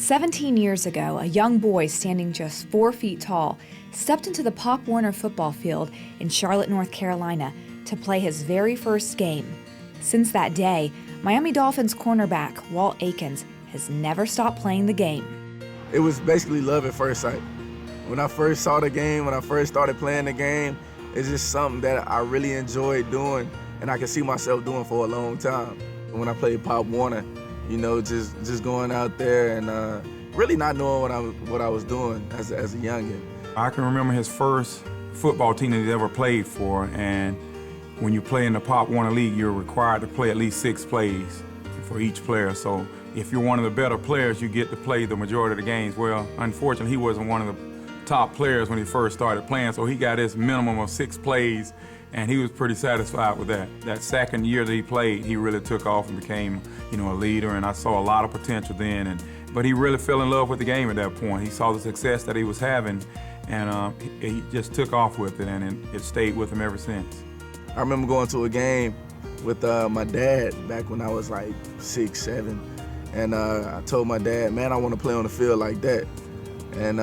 17 years ago, a young boy standing just 4 feet tall stepped into the Pop Warner football field in Charlotte, North Carolina to play his very first game. Since that day, Miami Dolphins cornerback Walt Aikens has never stopped playing the game. It was basically love at first sight. When I first saw the game, when I first started playing the game, it's just something that I really enjoyed doing and I could see myself doing for a long time. When I played Pop Warner, you know, just going out there and really not knowing what I was doing as a youngin'. I can remember his first football team that he ever played for, and when you play in the Pop Warner League, you're required to play at least 6 plays for each player. So if you're one of the better players, you get to play the majority of the games. Well, unfortunately, he wasn't one of the top players when he first started playing, so he got his minimum of 6 plays, and he was pretty satisfied with that. That second year that he played, he really took off and became, you know, a leader, and I saw a lot of potential then. But he really fell in love with the game at that point. He saw the success that he was having, and he just took off with it, and it stayed with him ever since. I remember going to a game with my dad back when I was like 6, 7, and I told my dad, man, I want to play on the field like that. And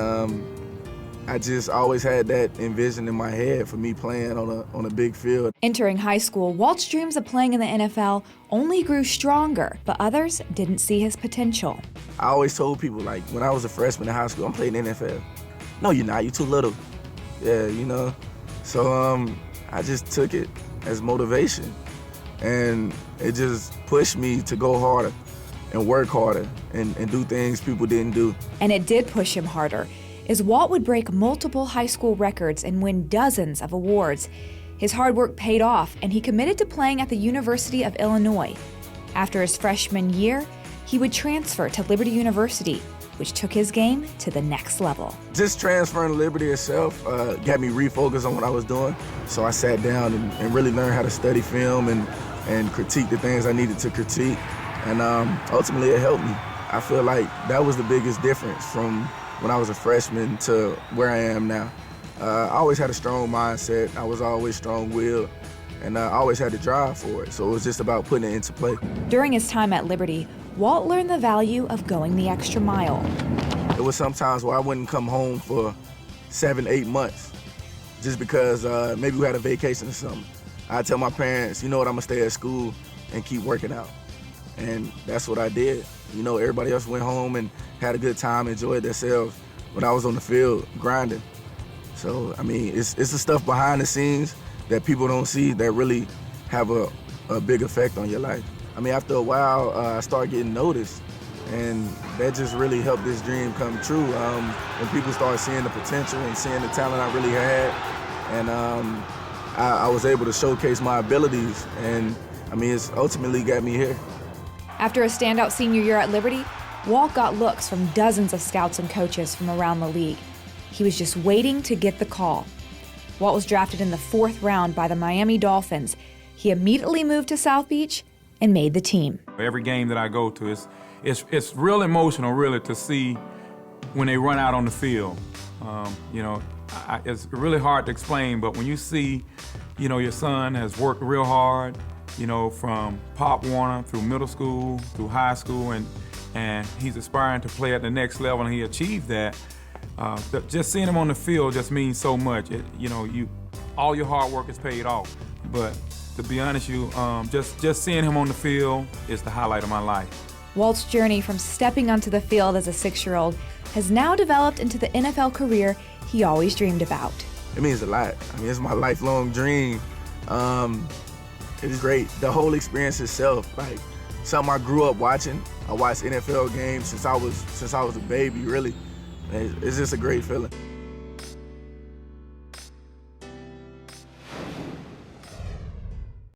I just always had that envision in my head for me playing on a big field. Entering high school, Walt's dreams of playing in the NFL only grew stronger, but others didn't see his potential. I always told people, like, when I was a freshman in high school, I'm playing in the NFL. No, you're not, you're too little. Yeah, you know. So I just took it as motivation, and it just pushed me to go harder and work harder and do things people didn't do. And it did push him harder, as Walt would break multiple high school records and win dozens of awards. His hard work paid off, and he committed to playing at the University of Illinois. After his freshman year, he would transfer to Liberty University, which took his game to the next level. Just transferring to Liberty itself got me refocused on what I was doing. So I sat down and really learned how to study film and critique the things I needed to critique. And ultimately it helped me. I feel like that was the biggest difference from when I was a freshman to where I am now. I always had a strong mindset. I was always strong-willed, and I always had the drive for it. So it was just about putting it into play. During his time at Liberty, Walt learned the value of going the extra mile. It was sometimes where I wouldn't come home for 7, 8 months just because maybe we had a vacation or something. I'd tell my parents, you know what, I'm gonna stay at school and keep working out. And that's what I did. You know, everybody else went home and had a good time, enjoyed themselves, but I was on the field grinding. So, I mean, it's the stuff behind the scenes that people don't see that really have a big effect on your life. I mean, after a while, I started getting noticed, and that just really helped this dream come true. When people started seeing the potential and seeing the talent I really had, and I was able to showcase my abilities, and I mean, it's ultimately got me here. After a standout senior year at Liberty, Walt got looks from dozens of scouts and coaches from around the league. He was just waiting to get the call. Walt was drafted in the 4th round by the Miami Dolphins. He immediately moved to South Beach and made the team. Every game that I go to, it's real emotional, really, to see when they run out on the field. You know, it's really hard to explain, but when you see, you know, your son has worked real hard, you know, from Pop Warner through middle school, through high school, and he's aspiring to play at the next level, and he achieved that. Just seeing him on the field just means so much. You know, all your hard work is paid off. But to be honest, just seeing him on the field is the highlight of my life. Walt's journey from stepping onto the field as a 6-year-old has now developed into the NFL career he always dreamed about. It means a lot. I mean, it's my lifelong dream. It's great. The whole experience itself, like something I grew up watching. I watched NFL games since I was a baby, really. It's just a great feeling.